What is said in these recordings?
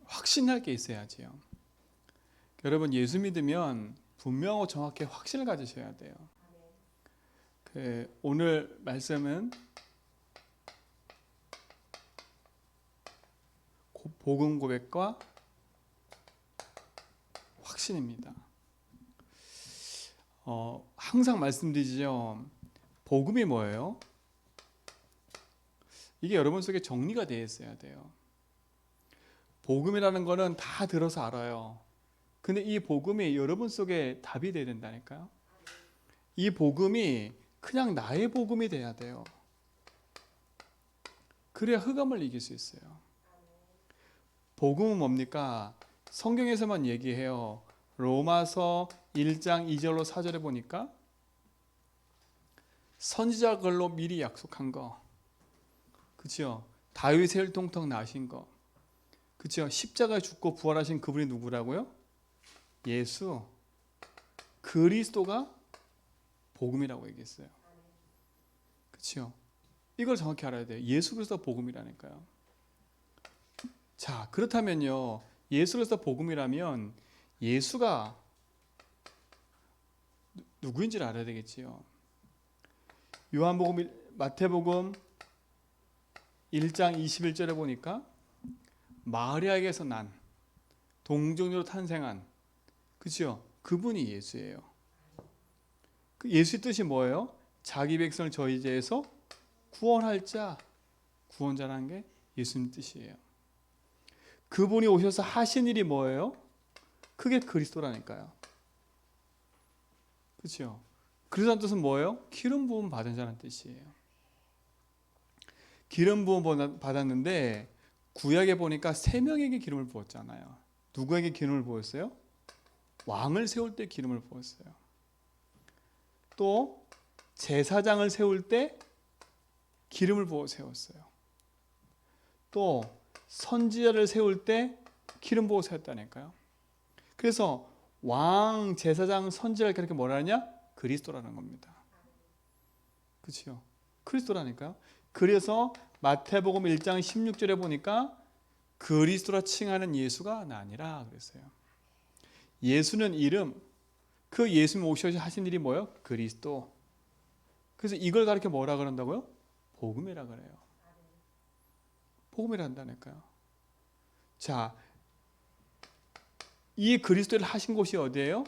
확신할 게 있어야지요. 여러분, 예수 믿으면 분명하고 정확히 확신을 가지셔야 돼요. 오늘 말씀은 복음 고백과 확신입니다. 항상 말씀드리죠. 복음이 뭐예요? 이게 여러분 속에 정리가 되어 있어야 돼요. 복음이라는 거는 다 들어서 알아요. 근데 이 복음이 여러분 속에 답이 돼야 된다니까요. 이 복음이 그냥 나의 복음이 돼야 돼요. 그래야 흑암을 이길 수 있어요. 복음은 뭡니까? 성경에서만 얘기해요. 로마서 1장 2절로 4절에 보니까 선지자 걸로 미리 약속한 거, 그렇죠? 다윗의 혈통통 나신 거, 그렇죠? 십자가에 죽고 부활하신 그분이 누구라고요? 예수, 그리스도가 복음이라고 얘기했어요. 그렇죠? 이걸 정확히 알아야 돼요. 예수 그리스도가 복음이라니까요. 자, 그렇다면요, 예수 그리스도 복음이라면 예수가 누구인지를 알아야 되겠지요. 마태복음 1장 21절에 보니까 마리아에게서 난 동정녀로 탄생한, 그렇죠? 그분이 예수예요. 그 예수의 뜻이 뭐예요? 자기 백성을 저희 죄에서 구원할 자, 구원자라는 게 예수님 뜻이에요. 그분이 오셔서 하신 일이 뭐예요? 그게 그리스도라니까요. 그렇죠? 그리스도라는 뜻은 뭐예요? 기름 부음 받은 자라는 뜻이에요. 기름 부음 받았는데 구약에 보니까 3명에게 기름을 부었잖아요. 누구에게 기름을 부었어요? 왕을 세울 때 기름을 부었어요. 또 제사장을 세울 때 기름을 부어 세웠어요. 또 선지자를 세울 때 기름 부어 세웠다니까요. 그래서 왕, 제사장, 선지자를 그렇게 뭐라 하냐? 그리스도라는 겁니다. 그렇죠? 그리스도라니까요. 그래서 마태복음 1장 16절에 보니까 그리스도라 칭하는 예수가 나니라 그랬어요. 예수는 이름, 그 예수님 오셔서 하신 일이 뭐예요? 그리스도. 그래서 이걸 가르쳐 뭐라 그런다고요? 복음이라 그래요. 복음이라 한다니까요. 자, 이 그리스도를 하신 곳이 어디예요?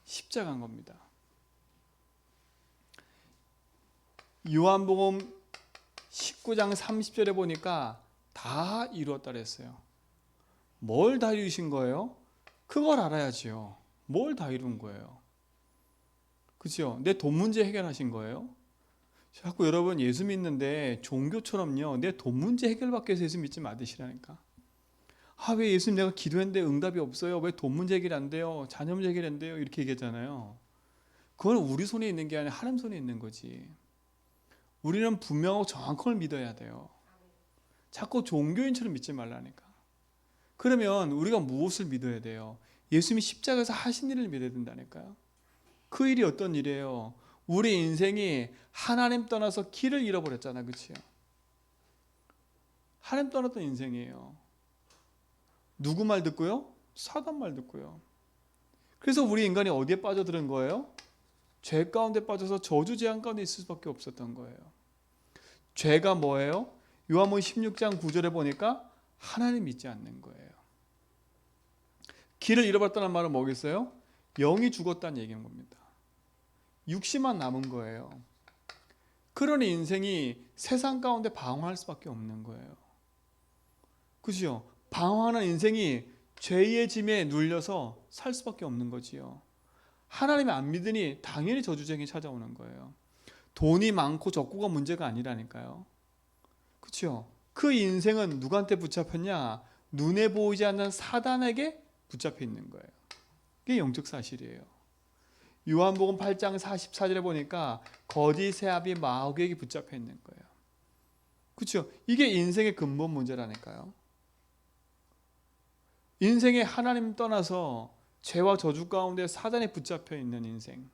십자가인 겁니다. 요한복음 19장 30절에 보니까 다 이루었다 그랬어요. 뭘 다 이루신 거예요? 그걸 알아야지요. 뭘 다 이룬 거예요? 그렇죠? 내 돈 문제 해결하신 거예요? 자꾸 여러분 예수 믿는데 종교처럼요, 내 돈 문제 해결받기 위해서 예수 믿지 마시라니까. 왜 예수님 내가 기도했는데 응답이 없어요? 왜 돈 문제 해결이 안 돼요? 자녀 문제 해결이 안 돼요? 이렇게 얘기하잖아요. 그건 우리 손에 있는 게 아니라 하나님 손에 있는 거지. 우리는 분명하고 정확한 걸 믿어야 돼요. 자꾸 종교인처럼 믿지 말라니까. 그러면 우리가 무엇을 믿어야 돼요? 예수님이 십자가에서 하신 일을 믿어야 된다니까요. 그 일이 어떤 일이에요? 우리 인생이 하나님 떠나서 길을 잃어버렸잖아, 그렇죠? 하나님 떠났던 인생이에요. 누구 말 듣고요? 사단 말 듣고요. 그래서 우리 인간이 어디에 빠져드는 거예요? 죄 가운데 빠져서 저주 재앙 가운데 있을 수밖에 없었던 거예요. 죄가 뭐예요? 요한복음 16장 9절에 보니까 하나님 믿지 않는 거예요. 길을 잃어버렸다는 말은 뭐겠어요? 영이 죽었다는 얘기인 겁니다. 육신만 남은 거예요. 그러니 인생이 세상 가운데 방황할 수밖에 없는 거예요. 그죠? 방황하는 인생이 죄의 짐에 눌려서 살 수밖에 없는 거지요. 하나님을 안 믿으니 당연히 저주쟁이 찾아오는 거예요. 돈이 많고 적고가 문제가 아니라니까요. 그렇죠? 그 인생은 누구한테 붙잡혔냐? 눈에 보이지 않는 사단에게 붙잡혀 있는 거예요. 그게 영적 사실이에요. 요한복음 8장 44절에 보니까 거짓 세압이 마귀에게 붙잡혀 있는 거예요. 그렇죠? 이게 인생의 근본 문제라니까요. 인생에 하나님 떠나서 죄와 저주 가운데 사단에 붙잡혀 있는 인생.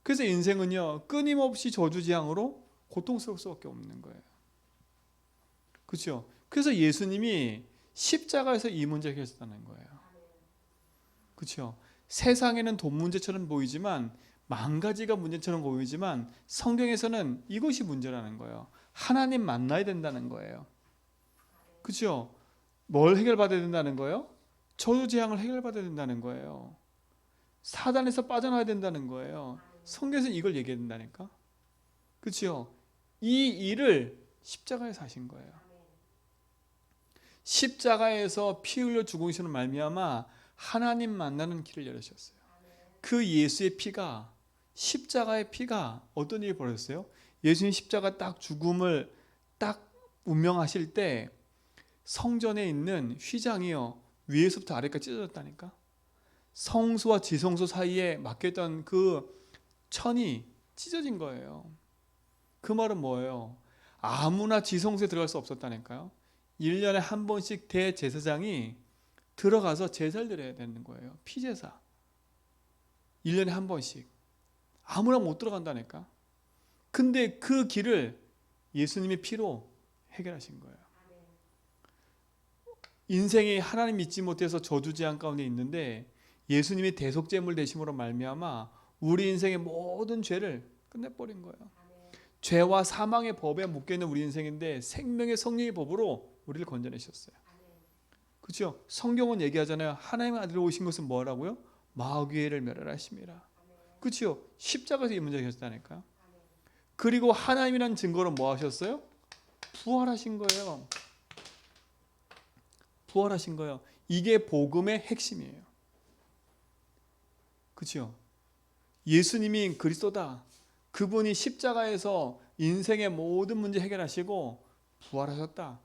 그래서 인생은요, 끊임없이 저주 재앙으로 고통스러울 수밖에 없는 거예요. 그렇죠? 그래서 예수님이 십자가에서 이 문제를 해결했다는 거예요. 그렇죠? 세상에는 돈 문제처럼 보이지만, 만 가지가 문제처럼 보이지만, 성경에서는 이것이 문제라는 거예요. 하나님 만나야 된다는 거예요. 그렇죠? 뭘 해결받아야 된다는 거예요? 저주 재앙을 해결받아야 된다는 거예요. 사단에서 빠져나와야 된다는 거예요. 성경에서는 이걸 얘기해야 된다니까. 그렇죠? 이 일을 십자가에서 하신 거예요. 십자가에서 피 흘려 죽으시는 말미암아 하나님 만나는 길을 열으셨어요. 그 예수의 피가, 십자가의 피가 어떤 일이 벌어졌어요? 예수님 십자가 딱 죽음을 딱 운명하실 때 성전에 있는 휘장이요, 위에서부터 아래까지 찢어졌다니까. 성소와 지성소 사이에 막혔던 그 천이 찢어진 거예요. 그 말은 뭐예요? 아무나 지성소에 들어갈 수 없었다니까요. 1년에 한 번씩 대제사장이 들어가서 제사를 드려야 되는 거예요. 피제사. 1년에 한 번씩. 아무나 못 들어간다니까. 근데 그 길을 예수님의 피로 해결하신 거예요. 인생이 하나님 믿지 못해서 저주재앙 가운데 있는데 예수님이 대속제물 되심으로 말미암아 우리 인생의 모든 죄를 끝내버린 거예요. 죄와 사망의 법에 묶여있는 우리 인생인데 생명의 성령의 법으로 우리를 건져내셨어요. 그렇죠? 성경은 얘기하잖아요. 하나님의 아들이 오신 것은 뭐라고요? 마귀를 멸하심이라. 그렇죠? 십자가에서 이 문제가 해결됐다니까요. 그리고 하나님이라는 증거로 뭐 하셨어요? 부활하신 거예요. 부활하신 거예요. 이게 복음의 핵심이에요. 그렇죠? 예수님이 그리스도다. 그분이 십자가에서 인생의 모든 문제 해결하시고 부활하셨다.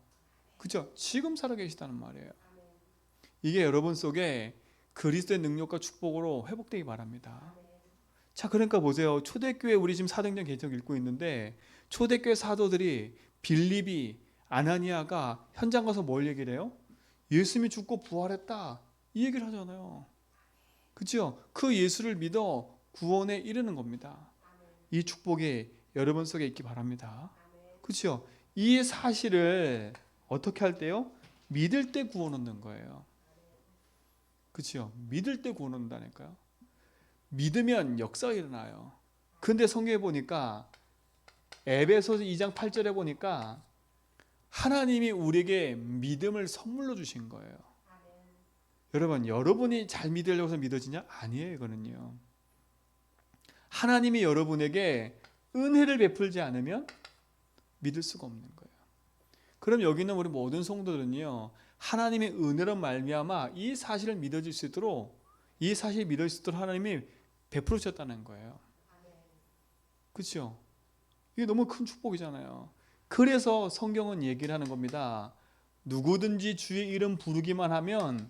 그렇죠? 지금 살아 계시다는 말이에요. 이게 여러분 속에 그리스도의 능력과 축복으로 회복되기 바랍니다. 자, 그러니까 보세요. 초대교회 우리 지금 사도행전 계속 읽고 있는데 초대교회 사도들이 빌립이, 아나니아가 현장 가서 뭘 얘기를 해요? 예수님이 죽고 부활했다. 이 얘기를 하잖아요. 그렇죠? 그 예수를 믿어 구원에 이르는 겁니다. 이 축복이 여러분 속에 있기 바랍니다. 그렇죠? 이 사실을 어떻게 할 때요? 믿을 때 구원 얻는 거예요. 그렇죠? 믿을 때 구원 얻는다니까요. 믿으면 역사가 일어나요. 근데 성경에 보니까 에베소서 2장 8절에 보니까 하나님이 우리에게 믿음을 선물로 주신 거예요. 여러분, 여러분이 잘 믿으려고 해서 믿어지냐? 아니에요, 이거는요. 하나님이 여러분에게 은혜를 베풀지 않으면 믿을 수가 없는 거예요. 그럼 여기 있는 우리 모든 성도들은요, 하나님의 은혜로 말미암아 이 사실을 믿어질 수 있도록, 이 사실이 믿어질 수 있도록 하나님이 베풀어 주셨다는 거예요. 그렇죠? 이게 너무 큰 축복이잖아요. 그래서 성경은 얘기를 하는 겁니다. 누구든지 주의 이름 부르기만 하면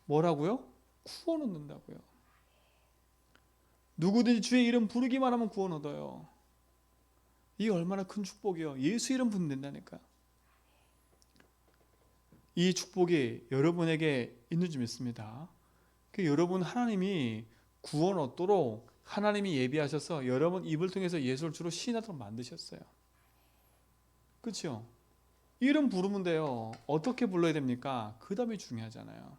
뭐라고요? 구원 얻는다고요. 누구든지 주의 이름 부르기만 하면 구원 얻어요. 이게 얼마나 큰 축복이에요. 예수 이름 부르면 된다니까. 이 축복이 여러분에게 있는 줄 믿습니다. 여러분 하나님이 구원 얻도록 하나님이 예비하셔서 여러분 입을 통해서 예수를 주로 시인하도록 만드셨어요. 그렇죠? 이름 부르면 돼요. 어떻게 불러야 됩니까? 그 다음이 중요하잖아요.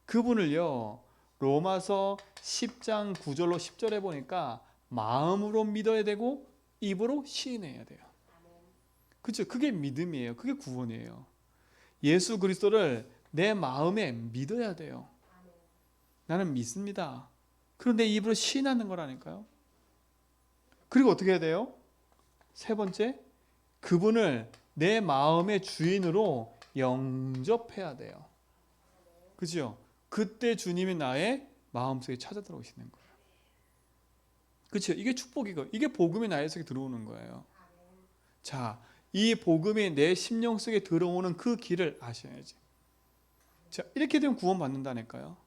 그분을요, 로마서 10장 9절로 10절에 보니까 마음으로 믿어야 되고 입으로 시인해야 돼요. 그렇죠? 그게 믿음이에요. 그게 구원이에요. 예수 그리스도를 내 마음에 믿어야 돼요. 나는 믿습니다. 그런데 입으로 시인하는 거라니까요. 그리고 어떻게 해야 돼요? 세 번째, 그분을 내 마음의 주인으로 영접해야 돼요. 그죠? 그때 주님이 나의 마음속에 찾아 들어오시는 거예요. 그렇죠? 이게 축복이고 이게 복음이 나의 속에 들어오는 거예요. 자, 이 복음이 내 심령 속에 들어오는 그 길을 아셔야지. 자, 이렇게 되면 구원 받는다니까요.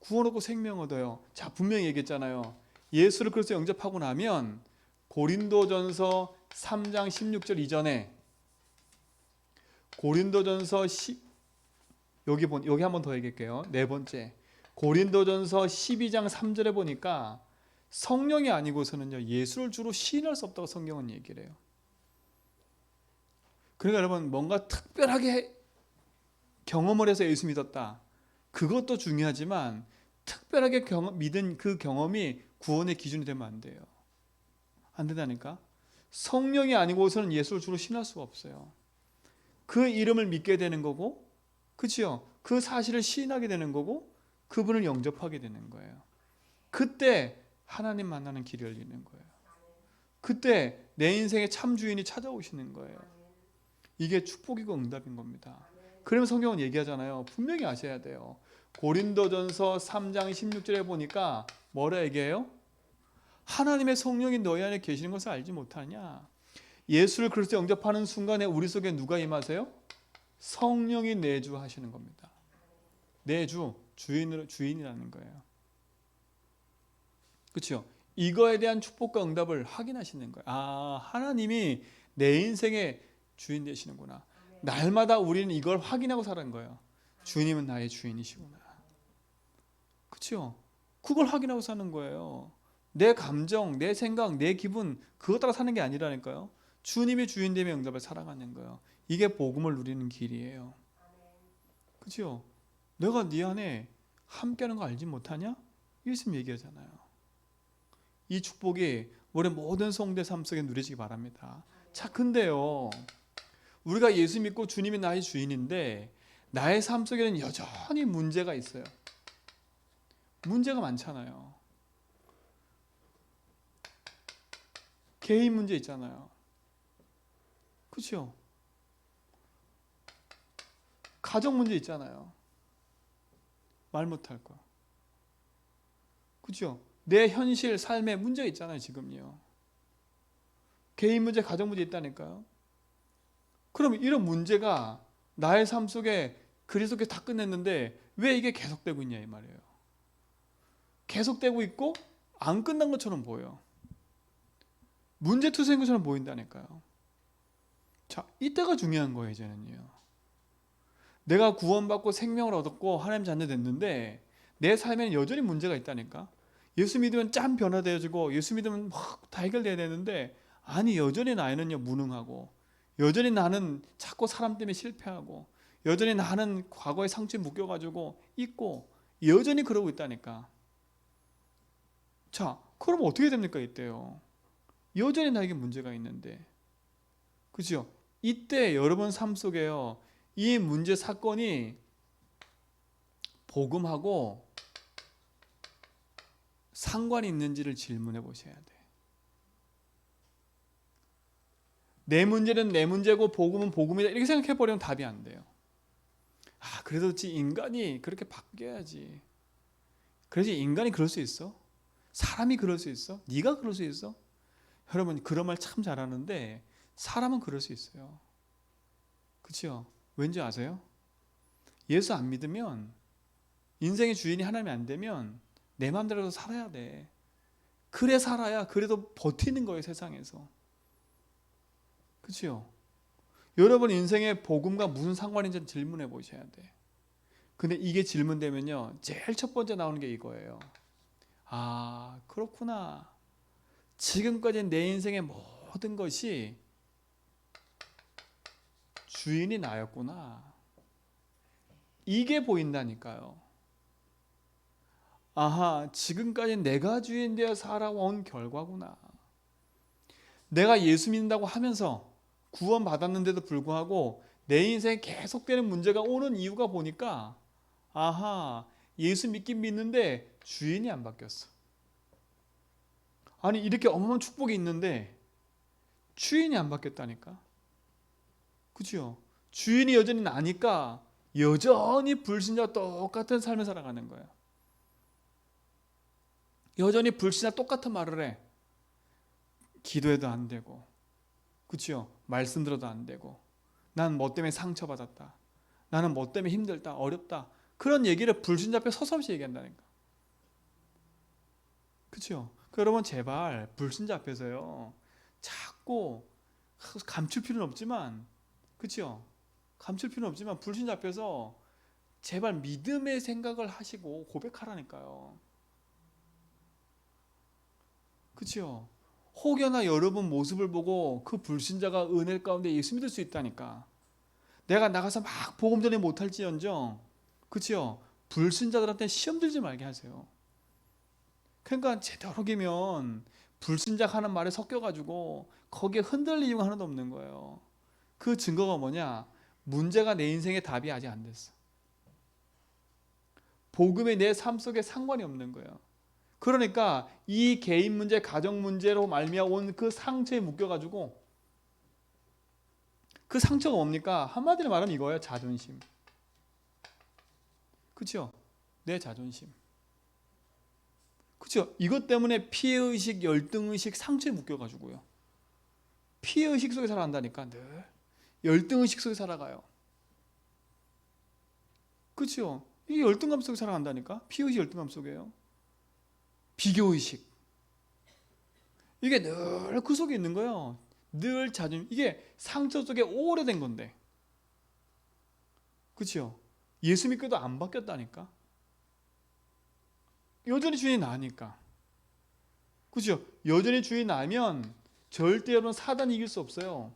구원 얻고 생명 얻어요. 자, 분명히 얘기했잖아요. 예수를 그래서 영접하고 나면 고린도전서 3장 16절 이전에 고린도전서 여기 한 번 더 얘기할게요. 네 번째, 고린도전서 12장 3절에 보니까 성령이 아니고서는요, 예수를 주로 시인할 수 없다고 성경은 얘기를 해요. 그러니까 여러분 뭔가 특별하게 경험을 해서 예수 믿었다. 그것도 중요하지만 특별하게 믿은 그 경험이 구원의 기준이 되면 안 돼요. 안 된다니까. 성령이 아니고서는 예수를 주로 신할 수가 없어요. 그 이름을 믿게 되는 거고, 그치요? 그 사실을 시인하게 되는 거고, 그분을 영접하게 되는 거예요. 그때 하나님 만나는 길이 열리는 거예요. 그때 내 인생의 참 주인이 찾아오시는 거예요. 이게 축복이고 응답인 겁니다. 그러면 성경은 얘기하잖아요. 분명히 아셔야 돼요. 고린도전서 3장 16절에 보니까 뭐라 얘기해요? 하나님의 성령이 너희 안에 계시는 것을 알지 못하냐? 예수를 그리스도 영접하는 순간에 우리 속에 누가 임하세요? 성령이 내주하시는 겁니다. 내주, 주인이라는 거예요. 그렇죠? 이거에 대한 축복과 응답을 확인하시는 거예요. 아, 하나님이 내 인생의 주인 되시는구나. 날마다 우리는 이걸 확인하고 사는 거예요. 주님은 나의 주인이시구나. 그렇죠? 그걸 확인하고 사는 거예요. 내 감정, 내 생각, 내 기분 그것 따라 사는 게 아니라니까요. 주님이 주인 되며 응답을 살아가는 거예요. 이게 복음을 누리는 길이에요. 그렇죠? 내가 네 안에 함께하는 거 알지 못하냐? 예수님 얘기하잖아요. 이 축복이 우리 모든 성도의 삶 속에 누리시기 바랍니다. 자, 근데요, 우리가 예수 믿고 주님이 나의 주인인데 나의 삶 속에는 여전히 문제가 있어요. 문제가 많잖아요. 개인 문제 있잖아요. 그렇죠? 가정 문제 있잖아요. 말 못할 거. 그렇죠? 내 현실 삶에 문제 있잖아요. 지금요. 개인 문제, 가정 문제 있다니까요. 그럼 이런 문제가 나의 삶 속에 그리스도께 다 끝냈는데 왜 이게 계속되고 있냐 이 말이에요. 계속되고 있고 안 끝난 것처럼 보여요. 문제투성인 것처럼 보인다니까요. 자, 이때가 중요한 거예요. 이제는요. 내가 구원받고 생명을 얻었고 하나님 자녀 됐는데 내 삶에는 여전히 문제가 있다니까. 예수 믿으면 짠 변화되어지고 예수 믿으면 막 다 해결돼야 되는데 아니 여전히 나에는요 무능하고 여전히 나는 자꾸 사람 때문에 실패하고 여전히 나는 과거의 상처에 묶여가지고 있고 여전히 그러고 있다니까. 자, 그럼 어떻게 됩니까 이때요? 여전히 나에게 문제가 있는데, 그렇죠? 이때 여러분 삶 속에요 이 문제 사건이 복음하고 상관이 있는지를 질문해 보셔야 돼. 내 문제는 내 문제고 복음은 복음이다 이렇게 생각해 버리면 답이 안 돼요. 아, 그래도 인간이 그렇게 바뀌어야지. 그래서 인간이 그럴 수 있어? 사람이 그럴 수 있어? 네가 그럴 수 있어? 여러분 그런 말 참 잘하는데 사람은 그럴 수 있어요. 그렇죠? 왠지 아세요? 예수 안 믿으면 인생의 주인이 하나님이 안 되면 내 마음대로 살아야 돼. 그래 살아야 그래도 버티는 거예요 세상에서. 그렇죠? 여러분 인생의 복음과 무슨 상관인지 질문해 보셔야 돼. 근데 이게 질문되면요 제일 첫 번째 나오는 게 이거예요. 아, 그렇구나. 지금까지 내 인생의 모든 것이 주인이 나였구나. 이게 보인다니까요. 아하, 지금까지 내가 주인 되어 살아온 결과구나. 내가 예수 믿는다고 하면서 구원 받았는데도 불구하고 내 인생에 계속되는 문제가 오는 이유가 보니까 아하, 예수 믿긴 믿는데 주인이 안 바뀌었어. 아니 이렇게 어마어마한 축복이 있는데 주인이 안 바뀌었다니까. 그죠? 주인이 여전히 나니까 여전히 불신자와 똑같은 삶을 살아가는 거예요. 여전히 불신자 똑같은 말을 해. 기도해도 안 되고, 그렇죠? 말씀 들어도 안 되고, 난 뭐 때문에 상처받았다. 나는 뭐 때문에 힘들다, 어렵다. 그런 얘기를 불신자 앞에 서슴없이 얘기한다니까. 그렇죠? 여러분 제발 불신자 앞에서요 자꾸 감출 필요는 없지만, 그렇죠? 감출 필요는 없지만 불신자 앞에서 제발 믿음의 생각을 하시고 고백하라니까요. 그렇죠? 혹여나 여러분 모습을 보고 그 불신자가 은혜 가운데 예수 믿을 수 있다니까. 내가 나가서 막 복음 전에 못할지언정, 그치요? 불신자들한테 시험 들지 말게 하세요. 그러니까 되도록이면 불신자 하는 말에 섞여가지고 거기에 흔들릴 이유가 하나도 없는 거예요. 그 증거가 뭐냐? 문제가 내 인생의 답이 아직 안 됐어. 복음이 내 삶 속에 상관이 없는 거예요. 그러니까 이 개인 문제, 가정 문제로 말미암아 온 그 상처에 묶여가지고, 그 상처가 뭡니까? 한마디로 말하면 이거예요. 자존심. 그렇죠? 내 자존심. 그렇죠? 이것 때문에 피해의식, 열등의식, 상처에 묶여가지고요. 피해의식 속에 살아간다니까. 늘 열등의식 속에 살아가요. 그렇죠? 이게 열등감 속에 살아간다니까. 피해의식, 열등감 속에요. 비교의식. 이게 늘 그 속에 있는 거예요. 늘 자존심. 이게 상처 속에 오래된 건데. 그렇죠? 예수 믿고도 안 바뀌었다니까. 여전히 주인이 나니까. 그렇죠? 여전히 주인이 나면 절대 여러분 사단이 이길 수 없어요.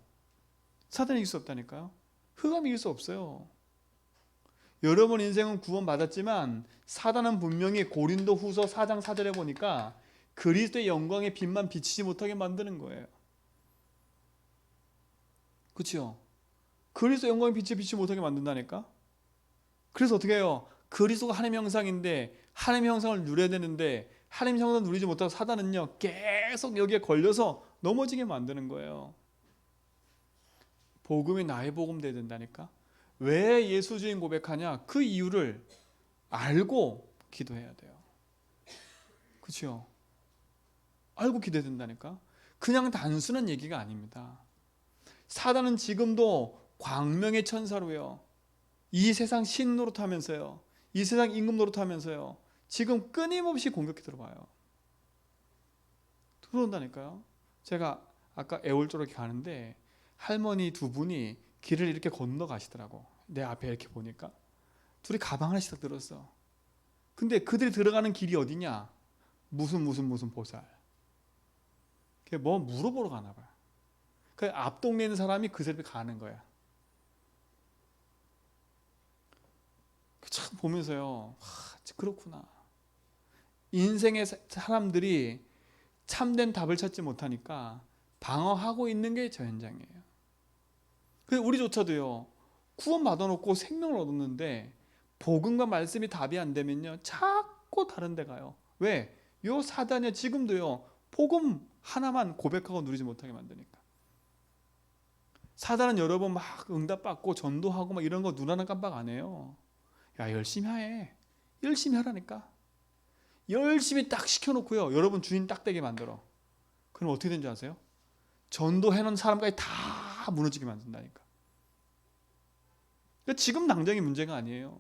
사단이 이길 수 없다니까요. 흑암이 이길 수 없어요. 여러분 인생은 구원받았지만 사단은 분명히 고린도 후서 4장 4절에 보니까 그리스도의 영광의 빛만 비치지 못하게 만드는 거예요. 그렇죠? 그리스도의 영광의 빛을 비치지 못하게 만든다니까. 그래서 어떻게 해요? 그리스도가 하나님의 형상인데 하나님의 형상을 누려야 되는데 하나님의 형상을 누리지 못하고 사단은요 계속 여기에 걸려서 넘어지게 만드는 거예요. 복음이 나의 복음 돼야 된다니까. 왜 예수 주인 고백하냐? 그 이유를 알고 기도해야 돼요. 그렇죠? 알고 기도해야 된다니까. 그냥 단순한 얘기가 아닙니다. 사단은 지금도 광명의 천사로요, 이 세상 신 노릇하면서요, 이 세상 임금 노릇하면서요, 지금 끊임없이 공격해 들어와요. 들어온다니까요. 제가 아까 애월조로 가는데 할머니 두 분이 길을 이렇게 건너 가시더라고. 내 앞에 이렇게 보니까 둘이 가방 하나씩 딱 들었어. 근데 그들이 들어가는 길이 어디냐? 무슨 보살. 그게 뭐 물어보러 가나 봐요. 그 앞 동네에 있는 사람이 그 집에 가는 거야. 참 보면서요, 그렇구나. 인생의 사람들이 참된 답을 찾지 못하니까 방어하고 있는 게 저 현장이에요. 그래서 우리조차도요, 구원 받아놓고 생명을 얻었는데 복음과 말씀이 답이 안 되면요 자꾸 다른 데 가요. 왜? 요 사단이 지금도요 복음 하나만 고백하고 누리지 못하게 만드니까. 사단은 여러분 막 응답받고 전도하고 막 이런 거 눈 하나 깜빡 안 해요. 야, 열심히 해. 열심히 하라니까. 열심히 딱 시켜놓고요, 여러분 주인 딱 되게 만들어. 그럼 어떻게 되는 줄 아세요? 전도해놓은 사람까지 다 무너지게 만든다니까. 그러니까 지금 당장이 문제가 아니에요.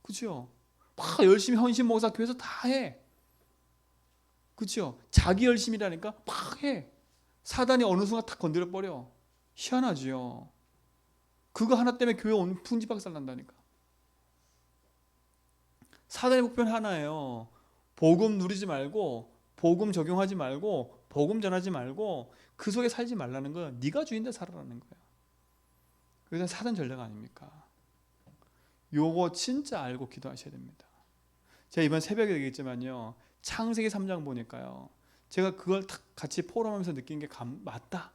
그렇죠? 막 열심히 헌신 목사 교회에서 다 해. 그렇죠? 자기 열심이라니까 막 해. 사단이 어느 순간 탁 건드려 버려. 희한하지요. 그거 하나 때문에 교회 온 풍지박살 난다니까. 사단의 목표는 하나예요. 복음 누리지 말고, 복음 적용하지 말고, 복음 전하지 말고 그 속에 살지 말라는 거예요. 네가 주인데 살아라는 거예요. 그게 사단 전략 아닙니까? 요거 진짜 알고 기도하셔야 됩니다. 제가 이번 새벽에 얘기했지만요, 창세기 3장 보니까요, 제가 그걸 딱 같이 포럼하면서 느낀 게 맞다.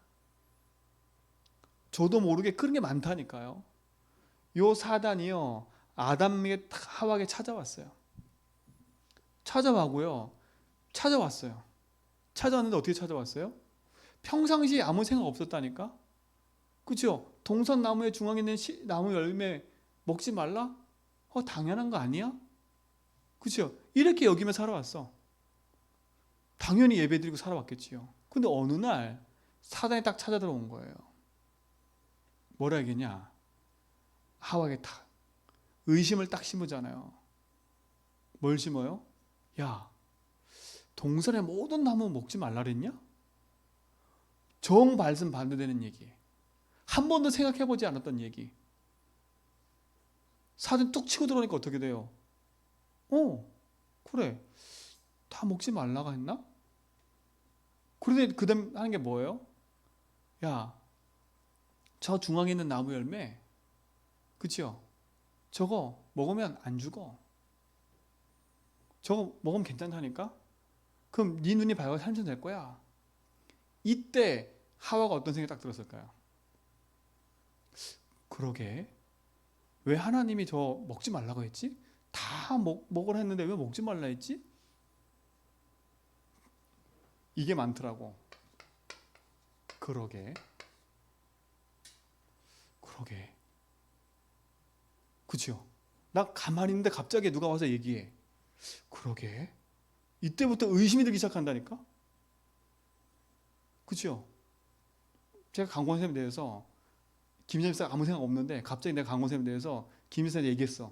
저도 모르게 그런 게 많다니까요. 요 사단이요, 아담에게 하와에게 찾아왔어요. 찾아와고요, 찾아왔어요. 찾아왔는데 어떻게 찾아왔어요? 평상시에 아무 생각 없었다니까. 그렇죠? 동산 나무의 중앙에 있는 나무 열매 먹지 말라? 당연한 거 아니야? 그렇죠? 이렇게 여기며 살아왔어. 당연히 예배드리고 살아왔겠지요. 근데 어느 날 사단이 딱 찾아 들어온 거예요. 뭐라 하겠냐? 하와에게 딱 의심을 딱 심으잖아요. 뭘 심어요? 야, 동산의 모든 나무 먹지 말라 그랬냐? 정발신 반대되는 얘기. 한 번도 생각해보지 않았던 얘기. 사단 뚝 치고 들어오니까 어떻게 돼요? 그래. 다 먹지 말라가 했나? 그런데 그 다음 하는 게 뭐예요? 야, 저 중앙에 있는 나무 열매, 그치요? 저거 먹으면 안 죽어. 저거 먹으면 괜찮다니까? 그럼 네 눈이 밝아서 살면 될 거야. 이때 하와가 어떤 생각이 딱 들었을까요? 그러게. 왜 하나님이 저 먹지 말라고 했지? 다 먹으라 했는데 왜 먹지 말라 했지? 이게 많더라고. 그러게. 그러게. 그치요? 나 가만히 있는데 갑자기 누가 와서 얘기해. 그러게. 이때부터 의심이 들기 시작한다니까? 그치요? 제가 강권 쌤에 대해서 김진섭 쌤 아무 생각 없는데 갑자기 내가 강권 쌤에 대해서 김진섭 쌤한테 얘기했어.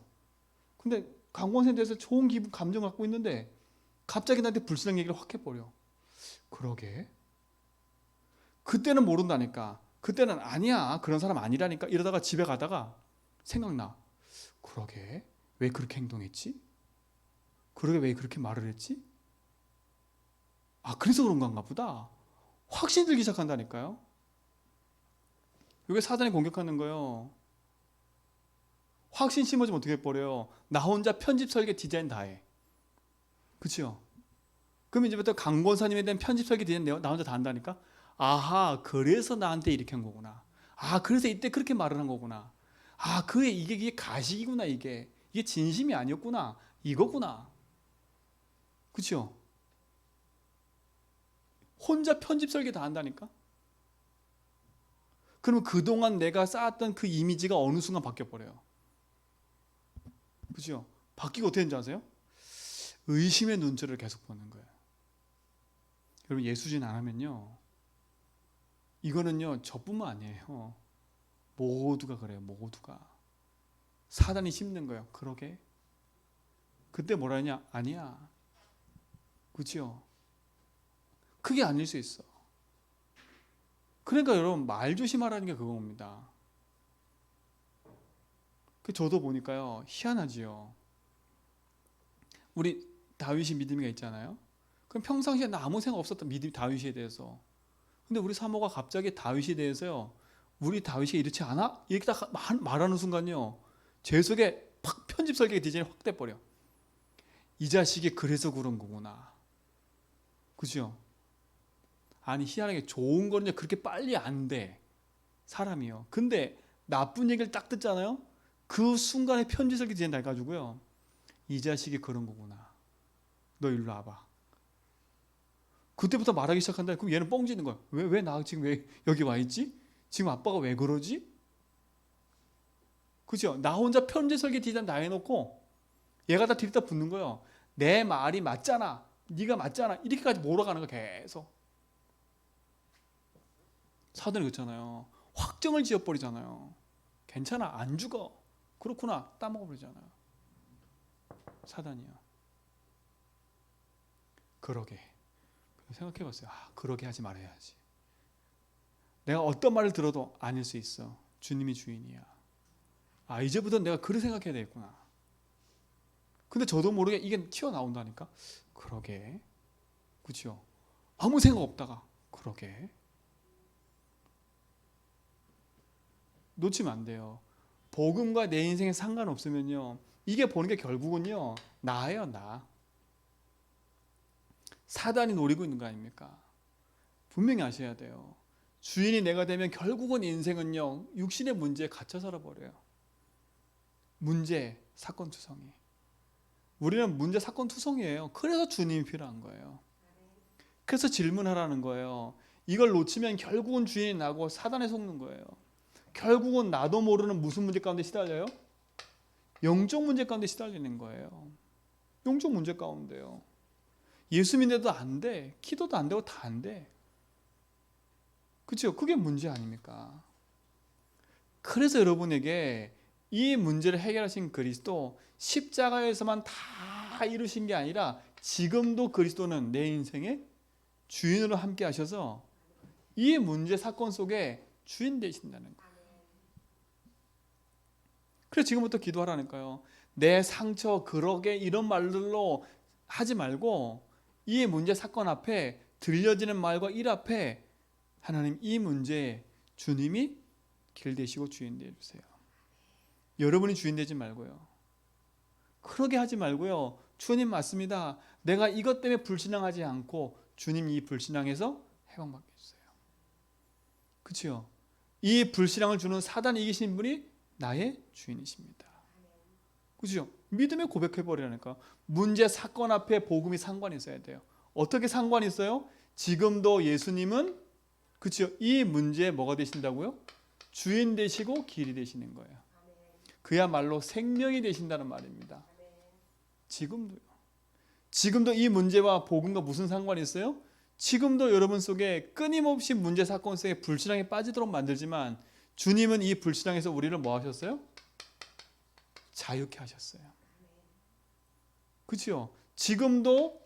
근데 강권 쌤에 대해서 좋은 기분, 감정 갖고 있는데 갑자기 나한테 불순한 얘기를 확 해버려. 그러게. 그때는 모른다니까. 그때는 아니야. 그런 사람 아니라니까. 이러다가 집에 가다가 생각나. 그러게. 왜 그렇게 행동했지? 그러게 왜 그렇게 말을 했지? 아, 그래서 그런 건가 보다. 확신이 들기 시작한다니까요. 이게 사단이 공격하는 거예요. 확신 심어주면 어떻게 해버려요? 나 혼자 편집 설계 디자인 다 해. 그치요? 그럼 이제부터 강권사님에 대한 편집 설계 디자인 나 혼자 다 한다니까? 아하, 그래서 나한테 이렇게 한 거구나. 아, 그래서 이때 그렇게 말을 한 거구나. 아, 그게 이게 가식이구나, 이게. 이게 진심이 아니었구나. 이거구나. 그치요? 혼자 편집 설계 다 한다니까? 그러면 그동안 내가 쌓았던 그 이미지가 어느 순간 바뀌어버려요. 그죠? 바뀌고 어떻게 되는지 아세요? 의심의 눈초리를 계속 보는 거예요. 여러분, 예수진 안 하면요, 이거는요 저뿐만 아니에요. 모두가 그래요. 모두가. 사단이 심는 거예요. 그러게. 그때 뭐라 하냐? 아니야. 그죠? 그게 아닐 수 있어. 그러니까 여러분, 말 조심하라는 게 그겁니다. 저도 보니까요 희한하지요. 우리 다윗이 믿음이가 있잖아요. 그럼 평상시에 나 아무 생각 없었던 믿음 다윗에 대해서. 근데 우리 사모가 갑자기 다윗에 대해서요, 우리 다윗이 이렇지 않아? 이렇게 딱 말하는 순간요, 제 속에 팍 편집 설계 디자인이 확 돼버려. 이 자식이 그래서 그런 거구나. 그죠? 아니, 희한하게 좋은 거는 그렇게 빨리 안 돼. 사람이요. 근데 나쁜 얘기를 딱 듣잖아요. 그 순간에 편집 설계 디자인 돼가지고요, 이 자식이 그런 거구나. 너 일로 와봐. 그때부터 말하기 시작한다. 그럼 얘는 뻥지는 거야. 왜 나 지금 왜 여기 와 있지? 지금 아빠가 왜 그러지? 그죠? 나 혼자 편지 설계 디자인 다 해놓고 얘가 다 들이다 붙는 거예요. 내 말이 맞잖아. 네가 맞잖아. 이렇게까지 몰아가는 거 계속. 사단이 그렇잖아요. 확정을 지어버리잖아요. 괜찮아. 안 죽어. 그렇구나. 따먹어버리잖아요. 사단이요. 그러게. 생각해봤어요. 아, 그러게 하지 말아야지. 내가 어떤 말을 들어도 아닐 수 있어. 주님이 주인이야. 아, 이제부터 내가 그렇게 생각해야 되겠구나. 근데 저도 모르게 이게 튀어나온다니까. 그러게. 그렇죠? 아무 생각 없다가 그러게. 놓치면 안 돼요. 복음과 내 인생에 상관없으면요, 이게 보는 게 결국은요 나예요. 나. 사단이 노리고 있는 거 아닙니까? 분명히 아셔야 돼요. 주인이 내가 되면 결국은 인생은요 육신의 문제에 갇혀 살아버려요. 문제, 사건 투성이. 우리는 문제, 사건 투성이에요. 그래서 주님이 필요한 거예요. 그래서 질문하라는 거예요. 이걸 놓치면 결국은 주인이 나고 사단에 속는 거예요. 결국은 나도 모르는 무슨 문제 가운데 시달려요? 영적 문제 가운데 시달리는 거예요. 영적 문제 가운데요. 예수 믿는데도 안 돼. 기도도 안 되고 다 안 돼. 그렇죠? 그게 문제 아닙니까? 그래서 여러분에게 이 문제를 해결하신 그리스도, 십자가에서만 다 이루신 게 아니라 지금도 그리스도는 내 인생의 주인으로 함께 하셔서 이 문제 사건 속에 주인 되신다는 거예요. 그래서 지금부터 기도하라니까요. 내 상처, 그러게 이런 말들로 하지 말고 이 문제 사건 앞에 들려지는 말과 일 앞에 하나님 이 문제에 주님이 길 되시고 주인 되어주세요. 여러분이 주인 되지 말고요. 그러게 하지 말고요. 주님 맞습니다. 내가 이것 때문에 불신앙하지 않고 주님 이 불신앙에서 해방받게 해주세요. 그렇죠? 이 불신앙을 주는 사단이 이기신 분이 나의 주인이십니다. 그렇죠? 믿음에 고백해버리라니까. 문제 사건 앞에 복음이 상관이 있어야 돼요. 어떻게 상관이 있어요? 지금도 예수님은 그렇죠? 이 문제에 뭐가 되신다고요? 주인 되시고 길이 되시는 거예요. 그야말로 생명이 되신다는 말입니다. 지금도요. 지금도 이 문제와 복음과 무슨 상관이 있어요? 지금도 여러분 속에 끊임없이 문제 사건 속에 불신앙에 빠지도록 만들지만 주님은 이 불신앙에서 우리를 뭐 하셨어요? 자유케 하셨어요. 그렇죠? 지금도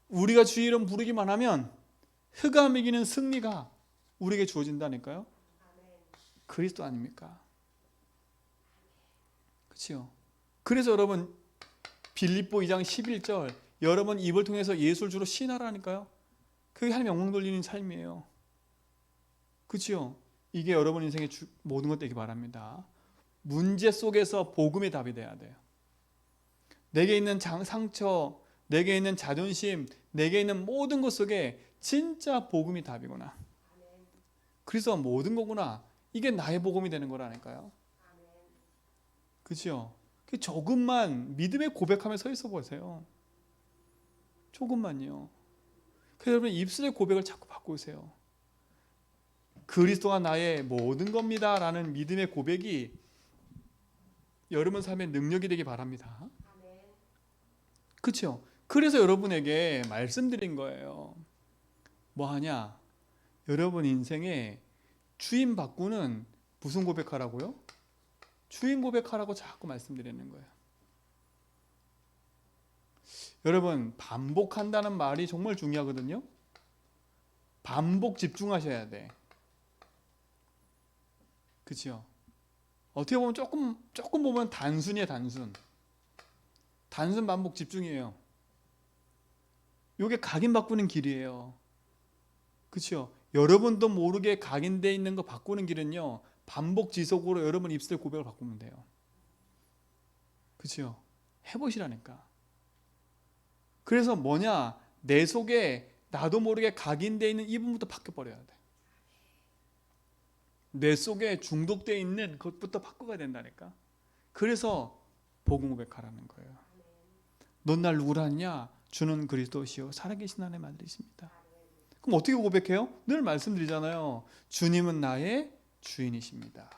우리가 주의 이름 부르기만 하면 흑암 이기는 승리가 우리에게 주어진다니까요. 그리스도 아닙니까? 그렇죠? 그래서 여러분 빌립보 2장 11절 여러분 입을 통해서 예수를 주로 시인하라니까요. 그게 하나님 영광 돌리는 삶이에요. 그렇죠? 이게 여러분 인생의 모든 것 되기 바랍니다. 문제 속에서 복음의 답이 돼야 돼요. 내게 있는 상처, 내게 있는 자존심, 내게 있는 모든 것 속에 진짜 복음이 답이구나. 그래서 모든 거구나. 이게 나의 복음이 되는 거라니까요. 그렇죠? 조금만 믿음의 고백하며 서 있어 보세요. 조금만요. 그래서 여러분 입술의 고백을 자꾸 바꾸세요. 그리스도가 나의 모든 겁니다 라는 믿음의 고백이 여러분 삶의 능력이 되기 바랍니다. 그렇죠? 그래서 여러분에게 말씀드린 거예요. 뭐 하냐? 여러분 인생에 주인 바꾸는 무슨 고백하라고요? 주인 고백하라고 자꾸 말씀드리는 거예요. 여러분 반복한다는 말이 정말 중요하거든요. 반복 집중하셔야 돼. 그렇죠? 어떻게 보면 조금 보면 단순이에요. 단순 반복 집중이에요. 이게 각인 바꾸는 길이에요. 그렇죠? 여러분도 모르게 각인되어 있는 거 바꾸는 길은요. 반복 지속으로 여러분 입술 고백을 바꾸면 돼요. 그렇죠? 해보시라니까. 그래서 뭐냐? 내 속에 나도 모르게 각인되어 있는 이 부분부터 바뀌어버려야 돼. 내 속에 중독되어 있는 것부터 바꿔야 된다니까. 그래서 복음 고백하라는 거예요. 넌 날 누구라 하냐? 주는 그리스도시요 살아계신 하나님의 아들이십니다. 그럼 어떻게 고백해요? 늘 말씀드리잖아요. 주님은 나의 주인이십니다.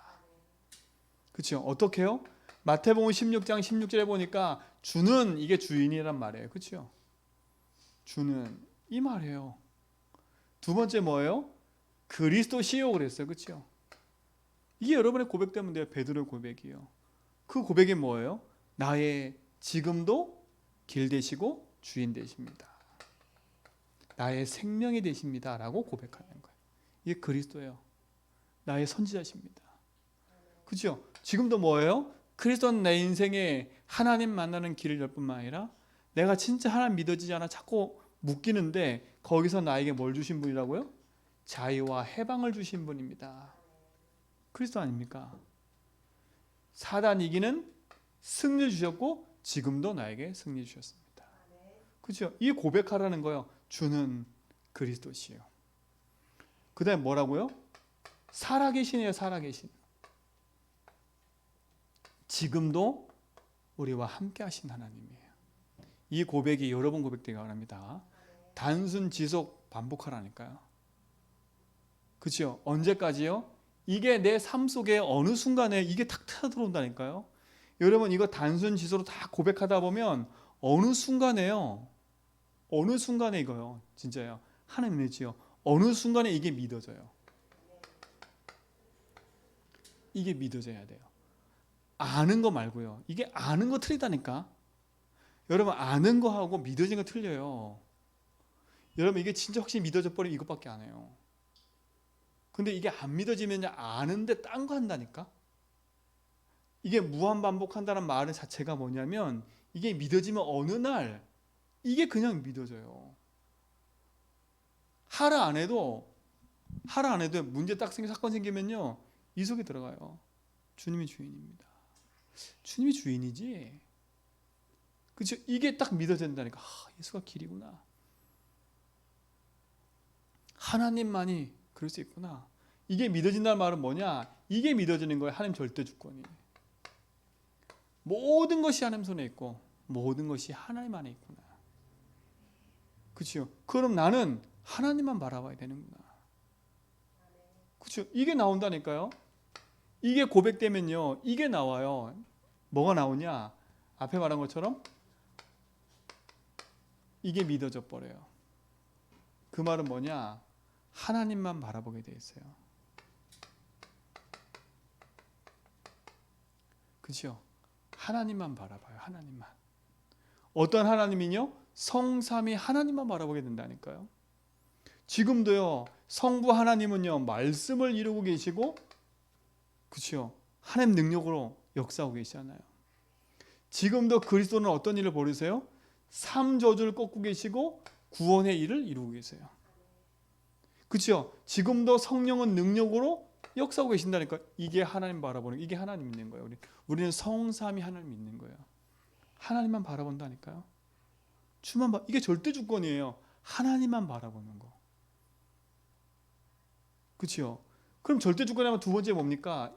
그렇죠? 어떻게 해요? 마태복음 16장 16절에 보니까 주는 이게 주인이란 말이에요. 그렇죠? 주는 이 말이에요. 두 번째 뭐예요? 그리스도시요 그랬어요. 그렇죠? 이게 여러분의 고백되면 돼요. 베드로의 고백이에요. 그 고백이 뭐예요? 나의 지금도 길 되시고 주인 되십니다. 나의 생명이 되십니다 라고 고백하는 거예요. 이게 그리스도예요. 나의 선지자십니다. 그렇죠? 지금도 뭐예요? 그리스도는 내 인생에 하나님 만나는 길을 열 뿐만 아니라 내가 진짜 하나님 믿어지지 않아 자꾸 묶이는데 거기서 나에게 뭘 주신 분이라고요? 자유와 해방을 주신 분입니다. 그리스도 아닙니까? 사단 이기는 승리 주셨고 지금도 나에게 승리 주셨습니다. 그렇죠? 이 고백하라는 거예요. 주는 그리스도시요. 그 다음에 뭐라고요? 살아계시네요. 살아계신. 지금도 우리와 함께 하신 하나님이에요. 이 고백이 여러분 고백되기 바랍니다. 단순 지속 반복하라니까요. 그렇죠? 언제까지요? 이게 내 삶 속에 어느 순간에 이게 탁 터져 들어온다니까요. 여러분 이거 단순 지속으로 다 고백하다 보면 어느 순간에요. 어느 순간에 이거요. 진짜요. 하나님 믿지요. 어느 순간에 이게 믿어져요. 이게 믿어져야 돼요. 아는 거 말고요. 이게 아는 거 틀리다니까. 여러분 아는 거하고 믿어진 거 틀려요. 여러분 이게 진짜 확실히 믿어져 버리면 이것밖에 안 해요. 근데 이게 안 믿어지면 아는데 딴 거 한다니까. 이게 무한 반복한다는 말 자체가 뭐냐면 이게 믿어지면 어느 날 이게 그냥 믿어져요. 하라 안 해도 문제 딱 사건 생기면요, 이 속에 들어가요. 주님이 주인입니다. 주님이 주인이지. 그렇죠? 이게 딱 믿어진다니까. 예수가 길이구나. 하나님만이 그럴 수 있구나. 이게 믿어진다는 말은 뭐냐? 이게 믿어지는 거예요. 하나님 절대 주권이. 모든 것이 하나님 손에 있고 모든 것이 하나님 안에 있구나. 그렇죠? 그럼 나는 하나님만 바라봐야 되는구나. 그렇죠? 이게 나온다니까요. 이게 고백되면요, 이게 나와요. 뭐가 나오냐? 앞에 말한 것처럼 이게 믿어져 버려요. 그 말은 뭐냐? 하나님만 바라보게 돼 있어요. 그렇죠? 하나님만 바라봐요. 하나님만. 어떤 하나님이요? 성삼위 하나님만 바라보게 된다니까요. 지금도요, 성부 하나님은요, 말씀을 이루고 계시고, 그렇죠? 하나님 능력으로 역사하고 계시잖아요. 지금도 그리스도는 어떤 일을 벌이세요? 삼저주를 꺾고 계시고 구원의 일을 이루고 계세요. 그렇죠? 지금도 성령은 능력으로 역사하고 계신다니까. 이게 하나님 바라보는, 이게 하나님 믿는 거예요. 우리는 성삼위 하나님 믿는 거예요. 하나님만 바라본다니까요. 주만 이게 절대 주권이에요. 하나님만 바라보는 거. 그렇죠? 그럼 절대 주권이라면 두 번째 뭡니까?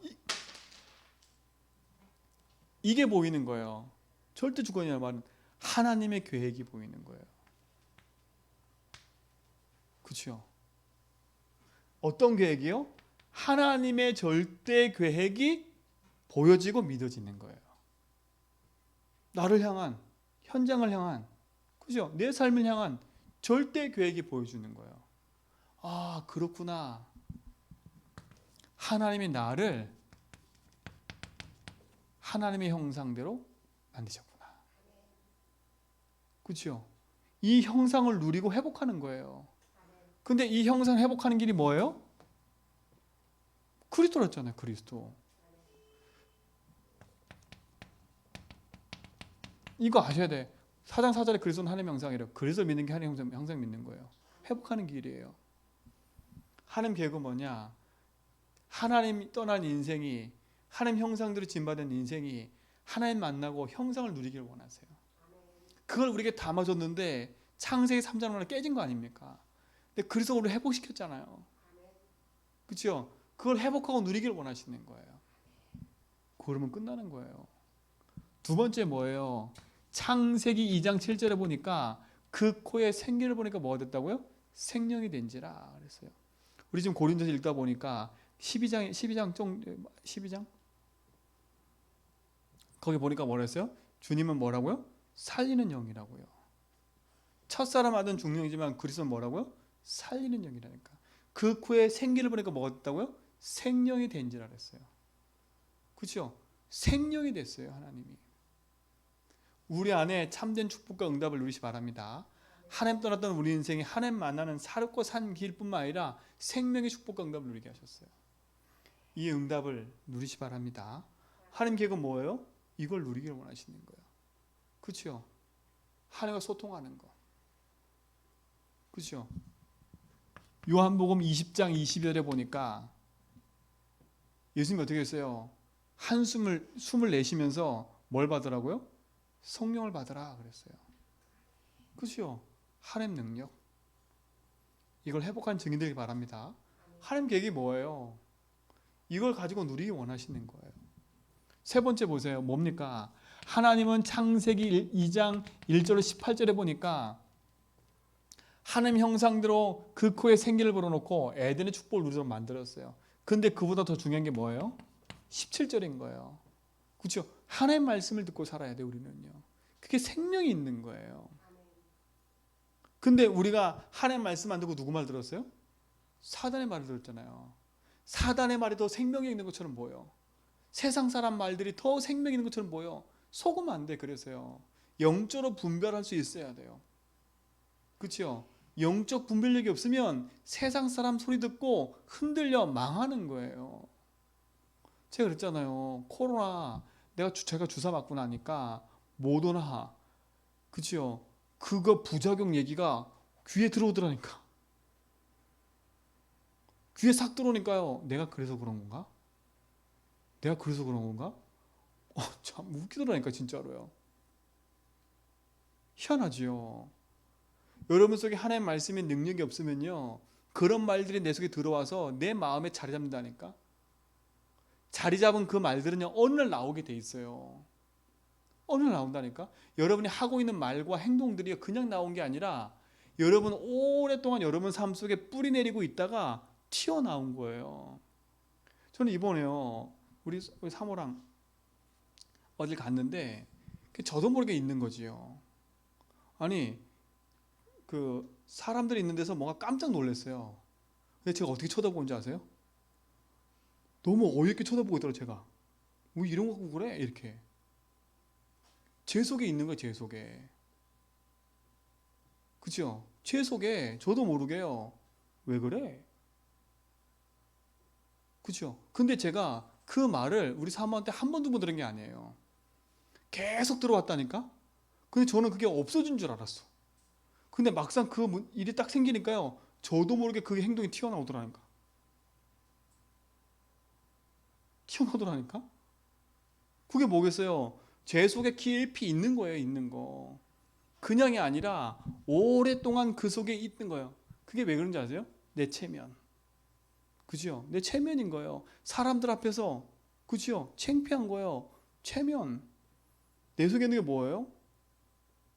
이게 보이는 거예요. 절대 주권이라는 말은 하나님의 계획이 보이는 거예요. 그렇죠? 어떤 계획이요? 하나님의 절대 계획이 보여지고 믿어지는 거예요. 나를 향한, 현장을 향한, 그죠? 내 삶을 향한 절대 계획이 보여주는 거예요. 아, 그렇구나. 하나님이 나를 하나님의 형상대로 만드셨구나. 그렇죠? 이 형상을 누리고 회복하는 거예요. 근데 이 형상을 회복하는 길이 뭐예요? 그리스도였잖아요. 그리스도. 이거 아셔야 돼. 4장 4절에 그리스도는 하나님의 형상이래요. 그리스도를 믿는 게 하나님의 형상 믿는 거예요. 회복하는 길이에요. 하나님 계획은 뭐냐? 하나님 떠난 인생이, 하나님 형상대로 진받은 인생이 하나님 만나고 형상을 누리기를 원하세요. 그걸 우리에게 담아줬는데 창세기 3장 만에 깨진 거 아닙니까? 근데 그리스도를 회복시켰잖아요. 그렇죠? 그걸 회복하고 누리기를 원하시는 거예요. 그러면 끝나는 거예요. 두 번째 뭐예요? 창세기 2장 7절에 보니까 그 코에 생기를 보니까 뭐가 됐다고요? 생명이 된지라 그랬어요. 우리 지금 고린도서 읽다 보니까 12장 거기 보니까 뭐라 했어요? 주님은 뭐라고요? 살리는 영이라고요. 첫사람 아든 중령이지만 그리스도는 뭐라고요? 살리는 영이라니까. 그 코에 생기를 보니까 뭐가 됐다고요? 생명이 된지라 그랬어요. 그렇죠? 생명이 됐어요. 하나님이. 우리 안에 참된 축복과 응답을 누리시 바랍니다. 하나님 떠났던 우리 인생이 하나님 만나는 살고 산 길뿐만 아니라 생명의 축복과 응답을 누리게 하셨어요. 이 응답을 누리시 바랍니다. 하나님 계획은 뭐예요? 이걸 누리기를 원하시는 거예요. 그렇죠? 하나님과 소통하는 거. 그렇죠? 요한복음 20장 20절에 보니까 예수님이 어떻게 했어요? 숨을 내쉬면서 뭘 받으라고요? 성령을 받으라 그랬어요. 그렇죠? 하나님 능력. 이걸 회복한 증인되기 바랍니다. 하나님 계획이 뭐예요? 이걸 가지고 누리기 원하시는 거예요. 세 번째 보세요. 뭡니까? 하나님은 창세기 2장 1절로 18절에 보니까 하나님 형상대로 그 코에 생기를 불어넣고 에덴의 축복을 누리도록 만들었어요. 근데 그보다 더 중요한 게 뭐예요? 17절인 거예요. 그렇죠? 하나님 말씀을 듣고 살아야 돼 우리는요. 그게 생명이 있는 거예요. 근데 우리가 하나님 말씀 안 듣고 누구 말 들었어요? 사단의 말을 들었잖아요. 사단의 말이 더 생명이 있는 것처럼 보여. 세상 사람 말들이 더 생명이 있는 것처럼 보여. 속으면 안 돼. 그래서요. 영적으로 분별할 수 있어야 돼요. 그렇죠? 영적 분별력이 없으면 세상 사람 소리 듣고 흔들려 망하는 거예요. 제가 그랬잖아요. 코로나 제가 주사 맞고 나니까 그렇죠? 그거 부작용 얘기가 귀에 들어오더라니까. 귀에 싹 들어오니까요. 내가 그래서 그런 건가? 내가 그래서 그런 건가? 참 웃기더라니까 진짜로요. 희한하지요. 여러분 속에 하나님의 말씀의 능력이 없으면요, 그런 말들이 내 속에 들어와서 내 마음에 자리 잡는다니까. 자리 잡은 그 말들은요, 어느 날 나오게 돼 있어요. 어느 날 나온다니까. 여러분이 하고 있는 말과 행동들이 그냥 나온 게 아니라 여러분 오랫동안 여러분 삶 속에 뿌리 내리고 있다가 튀어나온 거예요. 저는 이번에요, 우리 사모랑 어딜 갔는데 저도 모르게 있는 거지요. 아니, 그 사람들이 있는 데서 뭔가 깜짝 놀랐어요. 근데 제가 어떻게 쳐다보는지 아세요? 너무 어이없게 쳐다보고 있더라고요. 제가 왜 이런 거 갖고 그래? 이렇게 제 속에 있는 거예요. 제 속에. 그죠? 제 속에 저도 모르게요. 왜 그래? 그죠? 근데 제가 그 말을 우리 사모한테 한 번 두 번 들은 게 아니에요. 계속 들어왔다니까. 근데 저는 그게 없어진 줄 알았어. 근데 막상 그 일이 딱 생기니까요, 저도 모르게 그 행동이 튀어나오더라니까. 튀어나오더라니까. 그게 뭐겠어요? 제 속에 깊이 있는 거예요. 있는 거. 그냥이 아니라 오랫동안 그 속에 있는 거예요. 그게 왜 그런지 아세요? 내 체면. 그죠? 내 체면인 거예요. 사람들 앞에서, 그죠? 창피한 거예요. 체면. 내 속에 있는 게 뭐예요?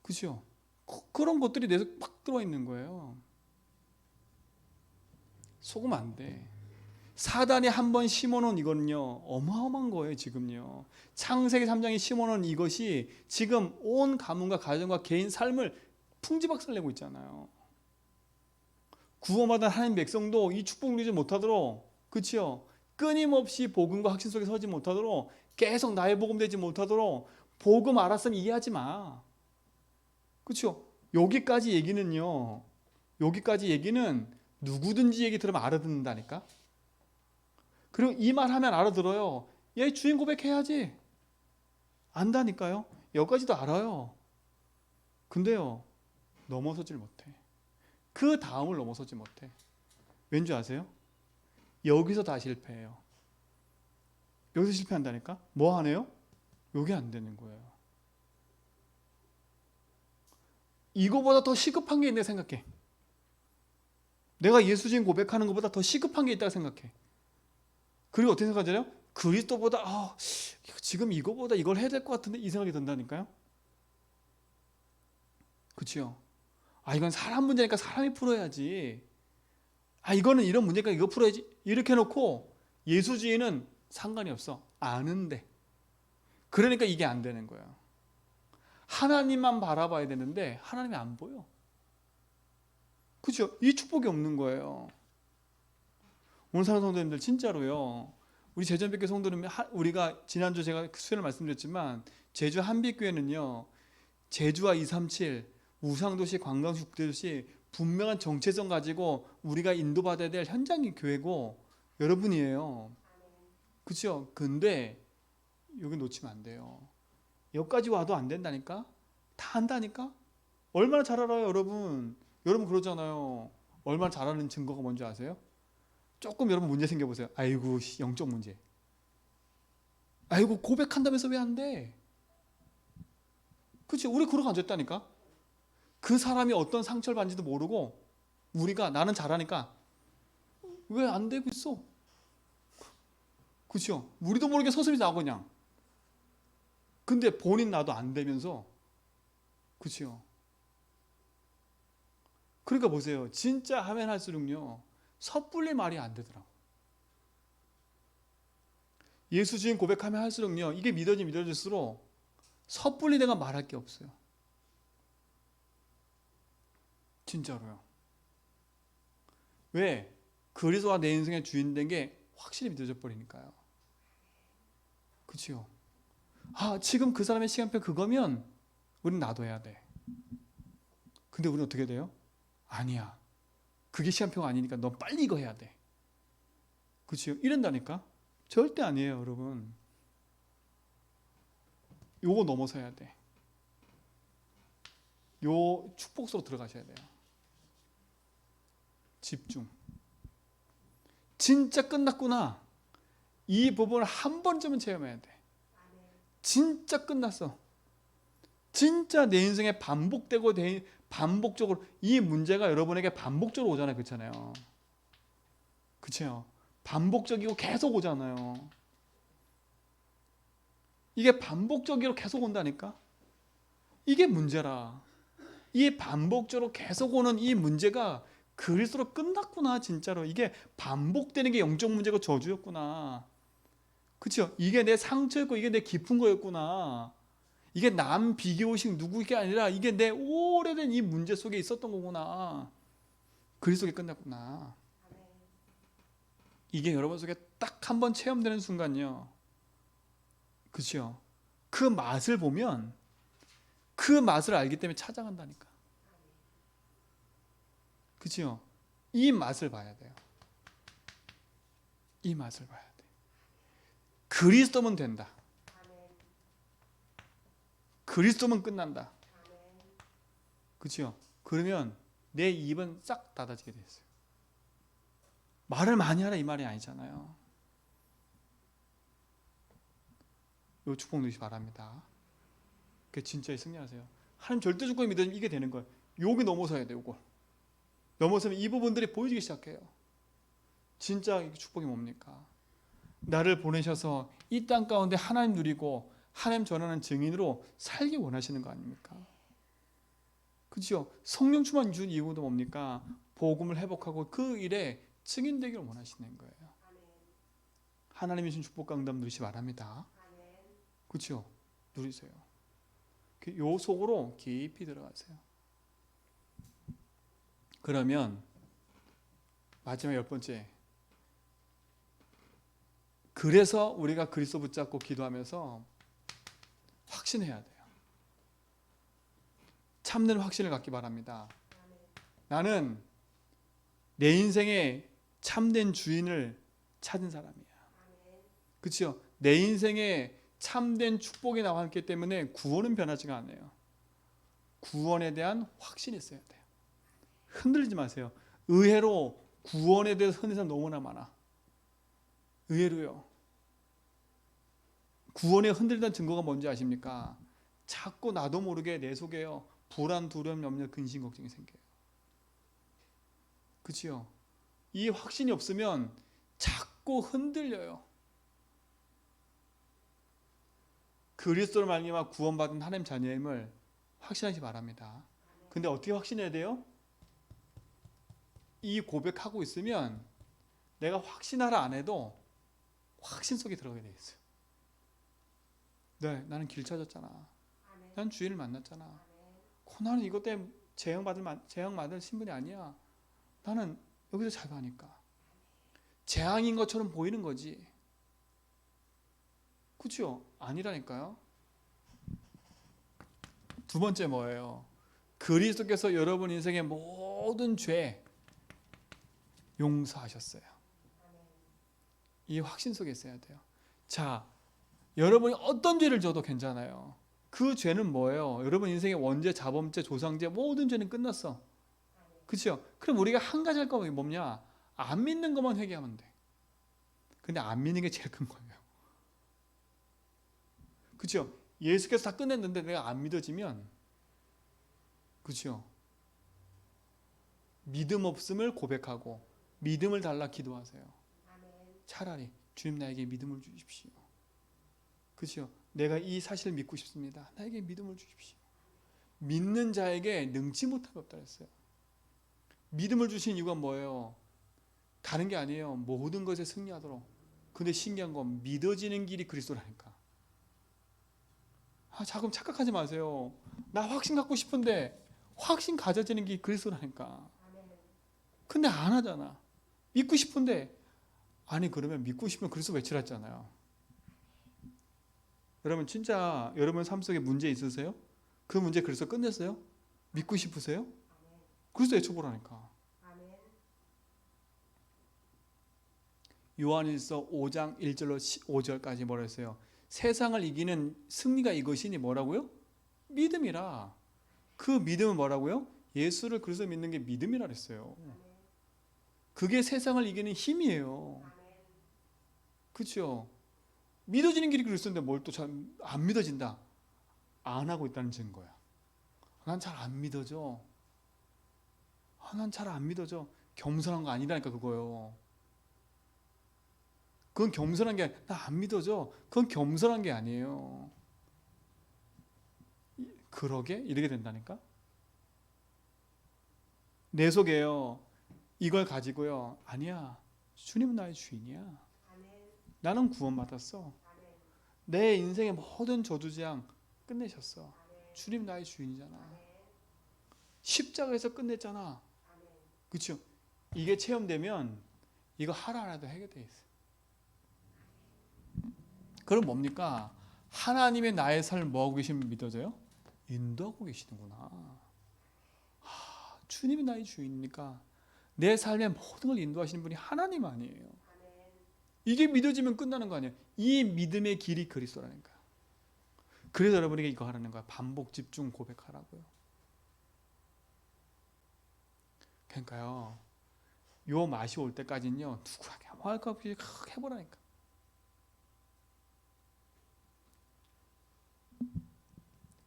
그죠? 그런 것들이 내 속에 팍 들어있는 거예요. 속으면 안 돼. 사단이 한 번 심어놓은 이거는요, 어마어마한 거예요. 지금요, 창세기 3장에 심어놓은 이것이 지금 온 가문과 가정과 개인 삶을 풍지박살내고 있잖아요. 구원받은 하나님 백성도 이 축복을 누리지 못하도록, 그치요, 끊임없이 복음과 확신 속에 서지 못하도록, 계속 나의 복음 되지 못하도록, 복음 알았으면 이해하지 마. 그치요. 여기까지 얘기는요, 여기까지 얘기는 누구든지 얘기 들으면 알아듣는다니까. 그리고 이 말 하면 알아들어요. 얘 주인 고백해야지. 안다니까요. 여기까지도 알아요. 근데요, 넘어서질 못해. 그 다음을 넘어서지 못해. 왠지 아세요? 여기서 다 실패해요. 여기서 실패한다니까? 뭐 하네요? 여기 안 되는 거예요. 이거보다 더 시급한 게 있네 생각해. 내가 예수님 고백하는 것보다 더 시급한 게 있다고 생각해. 그리고 어떻게 생각하잖아요? 그리스도보다 지금 이거보다 이걸 해야 될 것 같은데 이 생각이 든다니까요. 그렇죠? 이건 사람 문제니까 사람이 풀어야지. 이거는 이런 문제니까 이거 풀어야지. 이렇게 해놓고 예수주의는 상관이 없어. 아는데. 그러니까 이게 안 되는 거예요. 하나님만 바라봐야 되는데 하나님이 안 보여. 그렇죠? 이 축복이 없는 거예요. 오늘 사는 성도님들 진짜로요. 우리 제전백교 성도는 우리가 지난주 제가 수요일 말씀드렸지만 제주 한빛교회는요, 제주와 237 우상도시 관광시 국제도시 분명한 정체성 가지고 우리가 인도받아야 될 현장의 교회고 여러분이에요. 그렇죠? 근데 여기 놓치면 안 돼요. 여기까지 와도 안 된다니까? 다 한다니까? 얼마나 잘 알아요, 여러분. 여러분 그러잖아요. 얼마나 잘하는 증거가 뭔지 아세요? 조금 여러분 문제 생겨보세요. 아이고 영적 문제. 아이고 고백한다면서 왜 안 돼? 그렇지? 우리 그러고 앉았다니까? 그 사람이 어떤 상처를 받는지도 모르고 우리가 나는 잘하니까 왜 안 되고 있어? 그렇죠? 우리도 모르게 서슴이 나고 그냥. 근데 본인 나도 안 되면서, 그렇죠? 그러니까 보세요. 진짜 하면 할수록요, 섣불리 말이 안 되더라고. 예수 주인 고백하면 할수록요, 이게 믿어질수록 섣불리 내가 말할 게 없어요. 진짜로요. 왜? 그리스도가 내 인생의 주인 된 게 확실히 믿어져 버리니까요. 그렇죠? 지금 그 사람의 시간표 그거면 우린 놔둬야 돼. 근데 우리는 어떻게 돼요? 아니야. 그게 시간표가 아니니까 너 빨리 이거 해야 돼. 그렇죠? 이런다니까? 절대 아니에요, 여러분. 요거 넘어서야 돼. 요 축복 속으로 들어가셔야 돼요. 집중. 진짜 끝났구나. 이 부분을 한 번쯤은 체험해야 돼. 진짜 끝났어. 진짜 내 인생에 반복되고 반복적으로 이 문제가 여러분에게 반복적으로 오잖아요. 그렇잖아요. 그렇죠. 반복적이고 계속 오잖아요. 이게 반복적으로 계속 온다니까. 이게 문제라. 이 반복적으로 계속 오는 이 문제가 그리스도로 끝났구나. 진짜로 이게 반복되는 게 영적 문제고 저주였구나. 그렇죠? 이게 내 상처였고 이게 내 깊은 거였구나. 이게 남 비교식 누구게 아니라 이게 내 오래된 이 문제 속에 있었던 거구나. 그리스도에 끝났구나. 이게 여러분 속에 딱 한 번 체험되는 순간요. 그렇죠? 그 맛을 보면 그 맛을 알기 때문에 찾아간다니까. 그렇죠? 이 맛을 봐야 돼요. 이 맛을 봐야 돼. 그리스도면 된다. 그리스도면 끝난다. 그렇죠? 그러면 내 입은 싹 닫아지게 돼 있어요. 말을 많이 하라 이 말이 아니잖아요. 요 축복 누리시 바랍니다. 그 진짜에 승리하세요. 하나님 절대 주권을 믿으면 이게 되는 거예요. 여기 넘어서야 돼요. 이걸 넘어서면 이 부분들이 보여지기 시작해요. 진짜 축복이 뭡니까? 나를 보내셔서 이 땅 가운데 하나님 누리고 하나님 전하는 증인으로 살기 원하시는 거 아닙니까? 그렇죠? 성령 충만 준 이유도 뭡니까? 복음을 회복하고 그 일에 증인되기를 원하시는 거예요. 하나님이 주신 축복 강담 누리시 바랍니다. 그렇죠? 누리세요. 요 속으로 깊이 들어가세요. 그러면 마지막 10번째. 그래서 우리가 그리스도 붙잡고 기도하면서 확신해야 돼요. 참는 확신을 갖기 바랍니다. 나는 내 인생의 참된 주인을 찾은 사람이야. 그렇죠? 내 인생에 참된 축복이 나와 있기 때문에 구원은 변하지가 않아요. 구원에 대한 확신이 있어야 돼요. 흔들리지 마세요. 의외로 구원에 대해서 흔들리는 사람 너무나 많아. 의외로요. 구원에 흔들리는 증거가 뭔지 아십니까? 자꾸 나도 모르게 내 속에요. 불안, 두려움, 염려, 근심, 걱정이 생겨요. 그치요? 이 확신이 없으면 자꾸 흔들려요. 그리스도로 말미암아 구원받은 하나님 자녀임을 확신하시 바랍니다. 근데 어떻게 확신해야 돼요? 이 고백하고 있으면 내가 확신하라 안 해도 확신 속에 들어가게 돼 있어요. 네, 나는 길 찾았잖아. 난 주인을 만났잖아. 나는 이것 때문에 재앙받을 신분이 아니야. 나는 여기서 잘 가니까. 재앙인 것처럼 보이는 거지. 그렇죠? 아니라니까요. 두 번째 뭐예요? 그리스도께서 여러분 인생의 모든 죄 용서하셨어요. 이 확신 속에 있어야 돼요. 자, 여러분이 어떤 죄를 져도 괜찮아요. 그 죄는 뭐예요? 여러분 인생의 원죄, 자범죄, 조상죄 모든 죄는 끝났어. 그렇죠? 그럼 우리가 한 가지 할 거 뭐냐? 안 믿는 것만 회개하면 돼. 근데 안 믿는 게 제일 큰 거예요. 그렇죠? 예수께서 다 끝냈는데 내가 안 믿어지면, 그렇죠? 믿음 없음을 고백하고 믿음을 달라 기도하세요. 차라리 주님 나에게 믿음을 주십시오. 그렇죠? 내가 이 사실을 믿고 싶습니다. 나에게 믿음을 주십시오. 믿는 자에게 능치 못함이 없다 했어요. 믿음을 주신 이유가 뭐예요? 다른 게 아니에요. 모든 것에 승리하도록. 근데 신기한 건 믿어지는 길이 그리스도라니까. 자꾸 착각하지 마세요. 나 확신 갖고 싶은데 확신 가져지는 게 그리스도라니까. 근데 안 하잖아. 믿고 싶은데 아니 그러면 믿고 싶으면 그리스도 외치라 했잖아요. 여러분 진짜 여러분 삶 속에 문제 있으세요? 그 문제 그리스도 끝냈어요? 믿고 싶으세요? 그리스도 외쳐보라니까. 요한일서 5장 1절로 5절까지 뭐라 했어요? 세상을 이기는 승리가 이것이니 뭐라고요? 믿음이라. 그 믿음은 뭐라고요? 예수를 그리스도 믿는 게 믿음이라 그랬어요. 그게 세상을 이기는 힘이에요. 그렇죠? 믿어지는 길이 그리스도인데 뭘 또 안 믿어진다. 안 하고 있다는 증거야. 난 잘 안 믿어져. 난 잘 안 믿어져. 겸손한 거 아니라니까 그거요. 그건 겸손한 게 나 안 믿어져. 그건 겸손한 게 아니에요. 그러게 이렇게 된다니까. 내 속에요. 이걸 가지고요. 아니야. 주님은 나의 주인이야. 나는 구원받았어. 내 인생의 모든 저주재앙 끝내셨어. 주님 나의 주인이잖아. 십자가에서 끝냈잖아. 그렇죠? 이게 체험되면 이거 하나하나도 해결돼 있어. 그럼 뭡니까? 하나님의 나의 삶을 뭐하고 계시면 믿어져요? 인도하고 계시는구나. 주님이 나의 주인이니까 내 삶의 모든 걸 인도하시는 분이 하나님 아니에요. 이게 믿어지면 끝나는 거 아니에요. 이 믿음의 길이 그리스도라니까. 그래서 여러분에게 이거 하라는 거야. 반복 집중 고백하라고요. 그러니까요. 요 맛이 올 때까지는요. 누구에게 아무 할 것 없이 해보라니까.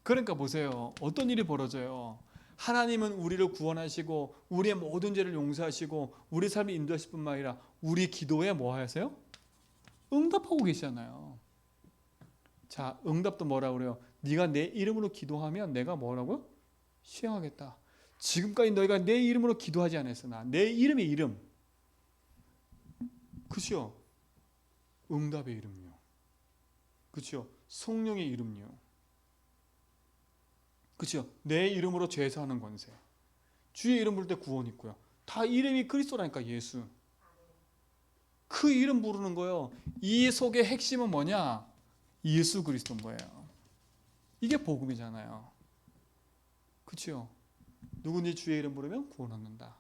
그러니까 보세요. 어떤 일이 벌어져요. 하나님은 우리를 구원하시고 우리의 모든 죄를 용서하시고 우리 삶을 인도하실 뿐만 아니라 우리 기도에 뭐 하세요? 응답하고 계시잖아요. 자, 응답도 뭐라 그래요? 네가 내 이름으로 기도하면 내가 뭐라고요? 시행하겠다. 지금까지 너희가 내 이름으로 기도하지 않았으나 내 이름의 이름. 그렇죠? 응답의 이름요. 그렇죠? 성령의 이름요. 그렇죠? 내 이름으로 죄사하는 권세. 주의 이름 부를 때 구원 있고요. 다 이름이 그리스도라니까 예수. 그 이름 부르는 거예요. 이 속의 핵심은 뭐냐? 예수 그리스도인 거예요. 이게 복음이잖아요. 그렇죠? 누구든지 주의 이름 부르면 구원 얻는다.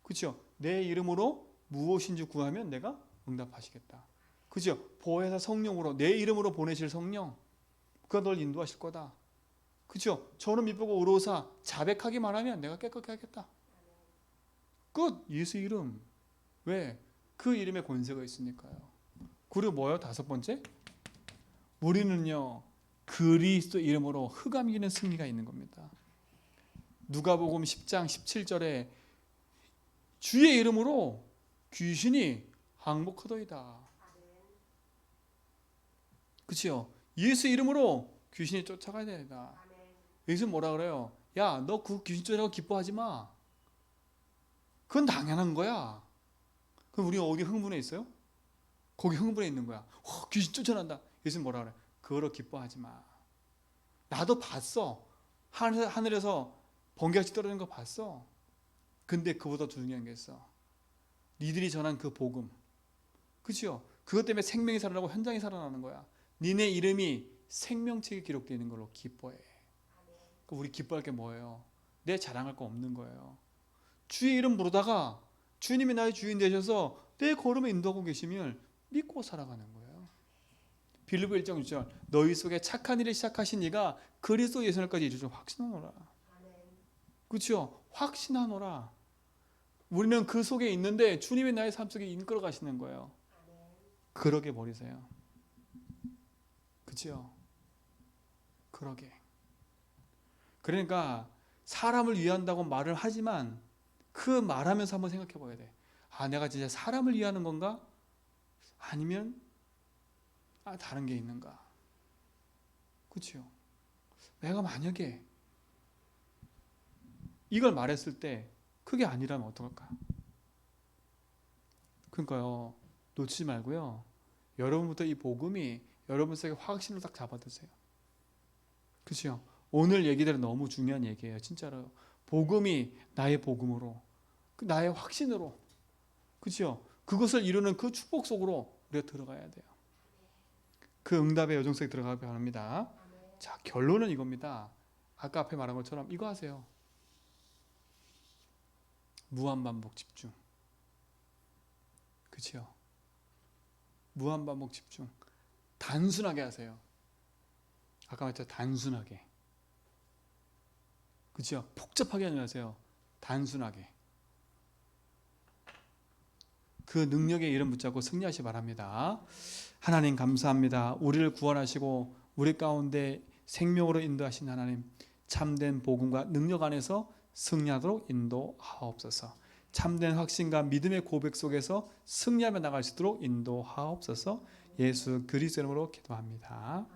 그렇죠? 내 이름으로 무엇인지 구하면 내가 응답하시겠다. 그렇죠? 보혜사 성령으로 내 이름으로 보내실 성령. 그가 널 인도하실 거다. 그렇죠? 저는 미쁘고 의로우사 자백하기만 하면 내가 깨끗게 하겠다. 끝. 예수 이름. 왜? 그 이름에 권세가 있으니까요. 그리고 뭐요? 다섯 번째? 우리는요. 그리스도 이름으로 흑암 이기는 승리가 있는 겁니다. 누가복음 10장 17절에 주의 이름으로 귀신이 항복하더이다. 그렇죠? 예수 이름으로 귀신이 쫓아가야 된다. 예수 뭐라 그래요? 야, 너 그 귀신 쫓아가고 기뻐하지 마. 그건 당연한 거야. 그럼 우리가 어디 흥분해 있어요? 거기 흥분해 있는 거야. 귀신 쫓아난다. 예수 뭐라 그래? 그거로 기뻐하지 마. 나도 봤어. 하늘에서 번개같이 떨어지는 거 봤어. 근데 그보다 중요한 게 있어. 니들이 전한 그 복음. 그렇죠? 그것 때문에 생명이 살아나고 현장이 살아나는 거야. 니네 이름이 생명책에 기록되어 있는 걸로 기뻐해. 우리 기뻐할 게 뭐예요? 내 자랑할 거 없는 거예요. 주의 이름 부르다가 주님이 나의 주인 되셔서 내 걸음에 인도하고 계시면 믿고 살아가는 거예요. 빌립보 1장 6절 너희 속에 착한 일을 시작하신 이가 그리스도 예수날까지 이루죠. 확신하노라. 그렇죠? 확신하노라. 우리는 그 속에 있는데 주님이 나의 삶 속에 이끌어 가시는 거예요. 그러게 버리세요. 그렇죠? 그러게. 그러니까 사람을 위한다고 말을 하지만 그 말하면서 한번 생각해 봐야 돼. 아, 내가 진짜 사람을 위하는 건가? 아니면 다른 게 있는가? 그렇죠? 내가 만약에 이걸 말했을 때 그게 아니라면 어떡할까? 그러니까요. 놓치지 말고요. 여러분부터 이 복음이 여러분 속에 확신을 딱 잡아두세요. 그렇죠? 오늘 얘기들은 너무 중요한 얘기예요. 진짜로. 복음이 나의 복음으로, 나의 확신으로, 그렇죠? 그것을 이루는 그 축복 속으로 우리가 들어가야 돼요. 그 응답의 여정 속에 들어가기 바랍니다. 자, 결론은 이겁니다. 아까 앞에 말한 것처럼 이거 하세요. 무한반복 집중. 그렇죠? 무한반복 집중. 단순하게 하세요. 아까 말했죠. 단순하게. 그렇죠? 복잡하게 하지 마세요. 단순하게. 그 능력의 이름 붙잡고 승리하시 바랍니다. 하나님 감사합니다. 우리를 구원하시고 우리 가운데 생명으로 인도하신 하나님, 참된 복음과 능력 안에서 승리하도록 인도하옵소서. 참된 확신과 믿음의 고백 속에서 승리하며 나갈 수 있도록 인도하옵소서. 예수 그리스도 이름으로 기도합니다.